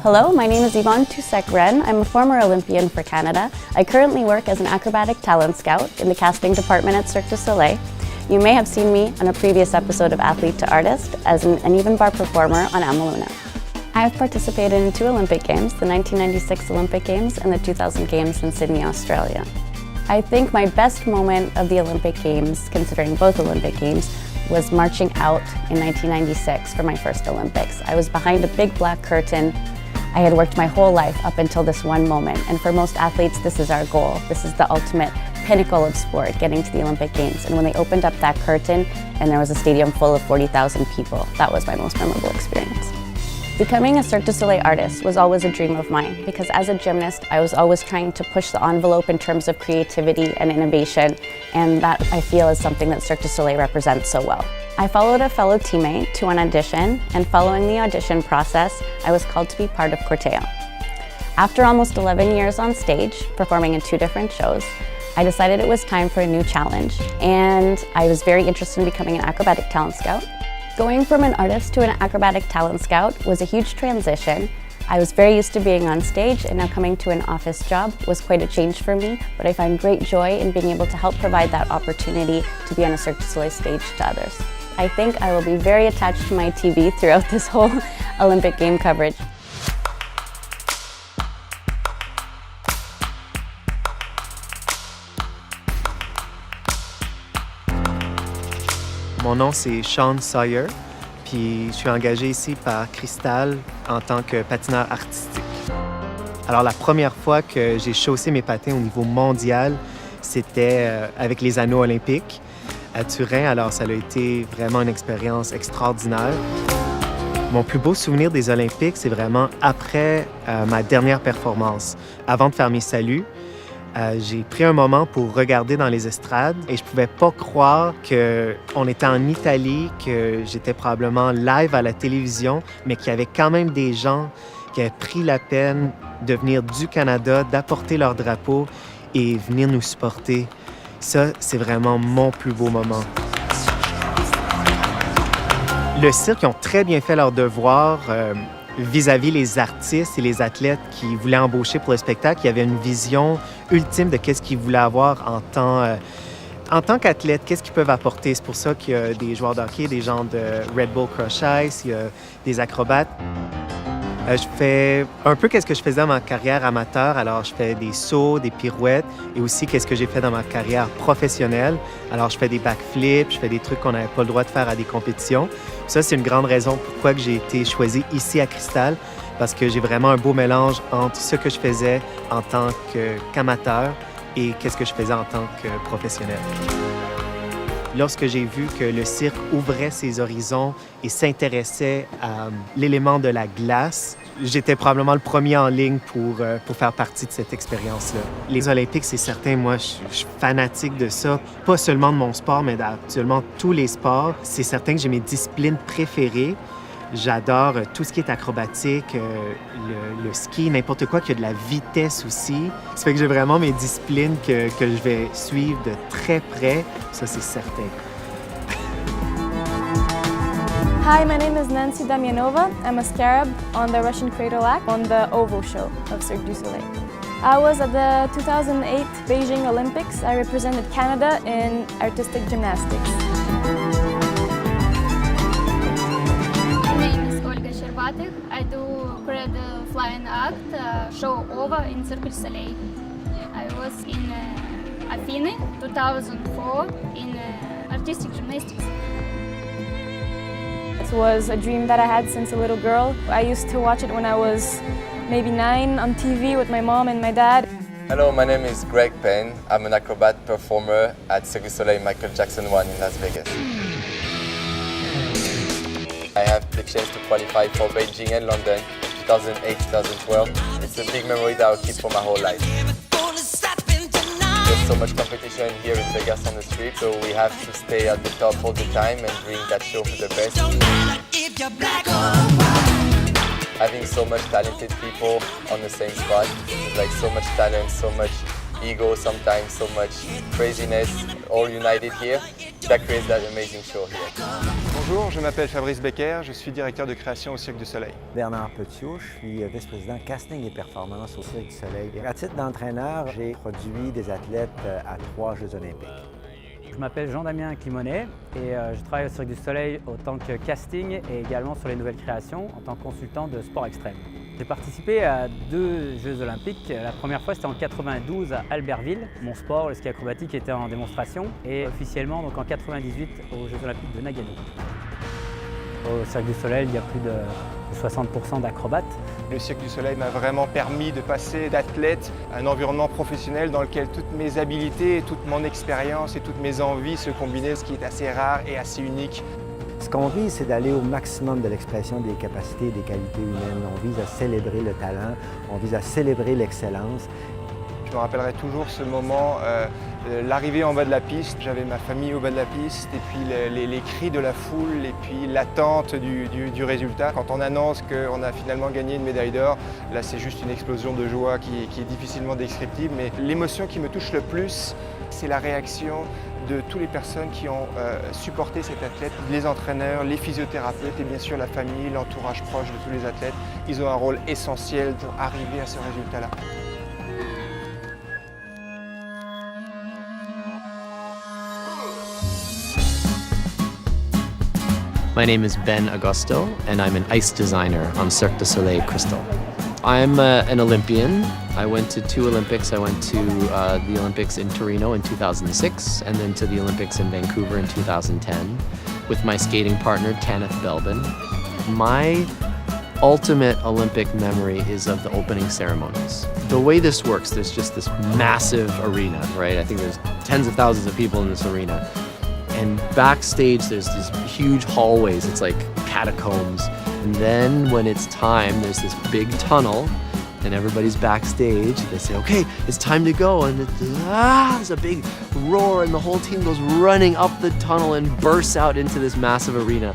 Hello, my name is Yvonne Tusek-Ren. I'm a former Olympian for Canada. I currently work as an acrobatic talent scout in the casting department at Cirque du Soleil. You may have seen me on a previous episode of Athlete to Artist as an uneven bar performer on Amaluna. I have participated in 2 Olympic Games, the 1996 Olympic Games and the 2000 Games in Sydney, Australia. I think my best moment of the Olympic Games, considering both Olympic Games, was marching out in 1996 for my first Olympics. I was behind a big black curtain. I had worked my whole life up until this one moment, and for most athletes, this is our goal. This is the ultimate pinnacle of sport, getting to the Olympic Games. And when they opened up that curtain and there was a stadium full of 40,000 people, that was my most memorable experience. Becoming a Cirque du Soleil artist was always a dream of mine because as a gymnast, I was always trying to push the envelope in terms of creativity and innovation, and that I feel is something that Cirque du Soleil represents so well. I followed a fellow teammate to an audition, and following the audition process, I was called to be part of Corteo. After almost 11 years on stage, performing in 2 different shows, I decided it was time for a new challenge, and I was very interested in becoming an acrobatic talent scout. Going from an artist to an acrobatic talent scout was a huge transition. I was very used to being on stage, and now coming to an office job was quite a change for me, but I find great joy in being able to help provide that opportunity to be on a Cirque du Soleil stage to others. I think I will be very attached to my TV throughout this whole Olympic game coverage. Mon nom c'est Sean Sawyer, puis je suis engagé ici par Cristal en tant que patineur artistique. Alors la première fois que j'ai chaussé mes patins au niveau mondial, c'était avec les anneaux olympiques à Turin, alors ça a été vraiment une expérience extraordinaire. Mon plus beau souvenir des Olympiques, c'est vraiment après ma dernière performance. Avant de faire mes saluts, j'ai pris un moment pour regarder dans les estrades et je pouvais pas croire qu'on était en Italie, que j'étais probablement live à la télévision, mais qu'il y avait quand même des gens qui avaient pris la peine de venir du Canada, d'apporter leur drapeau et venir nous supporter. Ça, c'est vraiment mon plus beau moment. Le cirque ont très bien fait leur devoir vis-à-vis les artistes et les athlètes qui voulaient embaucher pour le spectacle. Il y avait une vision ultime de qu'est-ce qu'ils voulaient avoir en tant qu'athlète, qu'est-ce qu'ils peuvent apporter. C'est pour ça qu'il y a des joueurs de hockey, des gens de Red Bull Crush Ice, il y a des acrobates. Je fais un peu qu'est-ce que je faisais dans ma carrière amateur. Alors, je fais des sauts, des pirouettes et aussi qu'est-ce que j'ai fait dans ma carrière professionnelle. Alors, je fais des backflips, je fais des trucs qu'on n'avait pas le droit de faire à des compétitions. Ça, c'est une grande raison pourquoi que j'ai été choisi ici à Cristal, parce que j'ai vraiment un beau mélange entre ce que je faisais en tant qu'amateur et qu'est-ce que je faisais en tant que professionnel. Lorsque j'ai vu que le cirque ouvrait ses horizons et s'intéressait à l'élément de la glace, j'étais probablement le premier en ligne pour faire partie de cette expérience-là. Les Olympiques, c'est certain, moi, je suis fanatique de ça. Pas seulement de mon sport, mais actuellement tous les sports. C'est certain que j'ai mes disciplines préférées. J'adore tout ce qui est acrobatique, le ski, n'importe quoi qui a de la vitesse aussi. Ça fait que j'ai vraiment mes disciplines que je vais suivre de très près. Ça, c'est certain. Hi, my name is Nancy Damianova. I'm a scarab on the Russian Cradle Act on the Oval show of Cirque du Soleil. I was at the 2008 Beijing Olympics. I represented Canada in artistic gymnastics. I do cradle flying act show over in Cirque du Soleil. I was in Athens 2004 in artistic gymnastics. It was a dream that I had since a little girl. I used to watch it when I was maybe 9 on TV with my mom and my dad. Hello, my name is Greg Payne. I'm an acrobat performer at Cirque du Soleil Michael Jackson 1 in Las Vegas. I have the chance to qualify for Beijing and London in 2008-2012. It's a big memory that I'll keep for my whole life. There's so much competition here in Vegas on the street, so we have to stay at the top all the time and bring that show for the best. Having so much talented people on the same spot, there's like so much talent, so much ego sometimes, so much craziness, all united here, that creates that amazing show here. Bonjour, je m'appelle Fabrice Becker, je suis directeur de création au Cirque du Soleil. Bernard Petiot, je suis vice-président casting et performance au Cirque du Soleil. À titre d'entraîneur, j'ai produit des athlètes à 3 Jeux olympiques. Je m'appelle Jean-Damien Climonet et je travaille au Cirque du Soleil en tant que casting et également sur les nouvelles créations en tant que consultant de sport extrême. J'ai participé à 2 Jeux olympiques. La première fois c'était en 92 à Albertville. Mon sport, le ski acrobatique, était en démonstration et officiellement donc en 98 aux Jeux olympiques de Nagano. Au Cirque du Soleil, il y a plus de 60% d'acrobates. Le Cirque du Soleil m'a vraiment permis de passer d'athlète à un environnement professionnel dans lequel toutes mes habiletés, toute mon expérience et toutes mes envies se combinaient, ce qui est assez rare et assez unique. Ce qu'on vise, c'est d'aller au maximum de l'expression des capacités et des qualités humaines. On vise à célébrer le talent, on vise à célébrer l'excellence. Je me rappellerai toujours ce moment, l'arrivée en bas de la piste. J'avais ma famille au bas de la piste et puis les cris de la foule et puis l'attente du résultat. Quand on annonce qu'on a finalement gagné une médaille d'or, là c'est juste une explosion de joie qui est difficilement descriptible. Mais l'émotion qui me touche le plus, c'est la réaction de toutes les personnes qui ont supporté cet athlète, les entraîneurs, les physiothérapeutes et bien sûr la famille, l'entourage proche de tous les athlètes. Ils ont un rôle essentiel pour arriver à ce résultat-là. My name is Ben Augusto, and I'm an ice designer on Cirque du Soleil Crystal. I'm an Olympian. I went to 2 Olympics. I went to the Olympics in Torino in 2006, and then to the Olympics in Vancouver in 2010 with my skating partner, Tanith Belbin. My ultimate Olympic memory is of the opening ceremonies. The way this works, there's just this massive arena, right? I think there's tens of thousands of people in this arena. And backstage, there's these huge hallways. It's like catacombs. And then when it's time, there's this big tunnel and everybody's backstage. They say, okay, it's time to go. And there's a big roar and the whole team goes running up the tunnel and bursts out into this massive arena.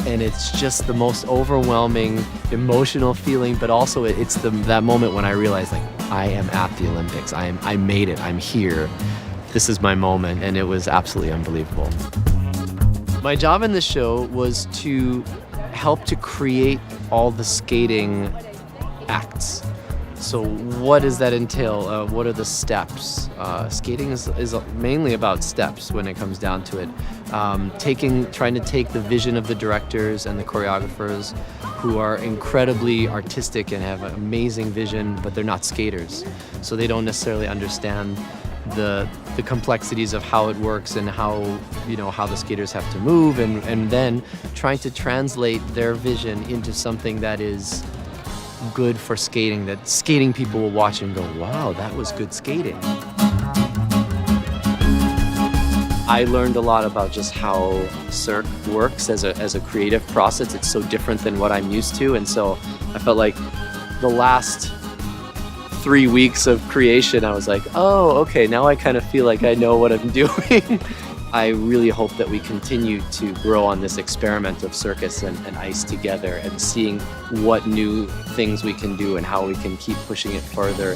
And it's just the most overwhelming, emotional feeling, but also it's that moment when I realize, like, I am at the Olympics. I made it. I'm here. This is my moment, and it was absolutely unbelievable. My job in this show was to help to create all the skating acts. So what does that entail? What are the steps? Skating is mainly about steps when it comes down to it. Trying to take the vision of the directors and the choreographers who are incredibly artistic and have an amazing vision, but they're not skaters. So they don't necessarily understand the complexities of how it works and how the skaters have to move, and then trying to translate their vision into something that is good for skating, that skating people will watch and go, wow, that was good skating. I learned a lot about just how Cirque works as a creative process. It's so different than what I'm used to, and so I felt like the last 3 weeks of creation, I was like, oh, okay, now I kind of feel like I know what I'm doing. I really hope that we continue to grow on this experiment of circus and ice together and seeing what new things we can do and how we can keep pushing it further.